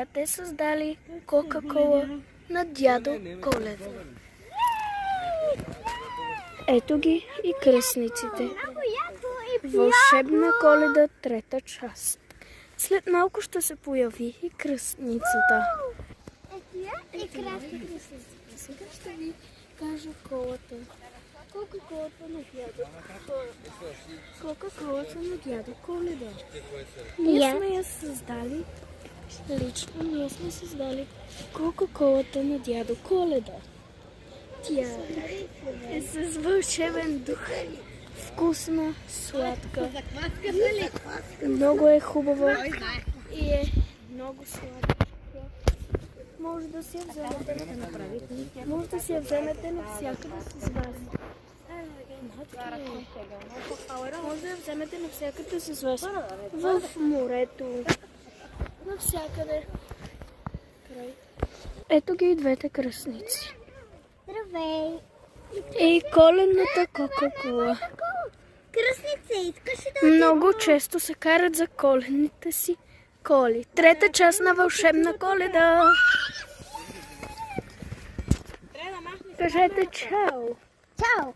Те създали Кока-кола на дядо Коледа. Ето ги и кръстниците. Вълшебна Коледа, трета част. След малко ще се появи и кръстницата. И кръстницата. Сега ще ви кажа колата. Кока-колата на дядо. Кока-колата на дядо Коледа. Ние сме я създали. Лично ние сме създали Кока-колата на дядо Коледа. Тя е с вълшебен дух. Вкусна, сладка. Много е хубава и е много сладка. Може да си я вземете, може да си я вземете навсякъде с вас. Може да я вземете навсякъде с вас. В морето. Навсякъде. Ето ги и двете кръстници. Здравей! И коледната Кока-кола. Кръстница, искаш ли да Много често се карат за коледните си коли. Трета част на вълшебна Коледа. Кажете чао! Чао!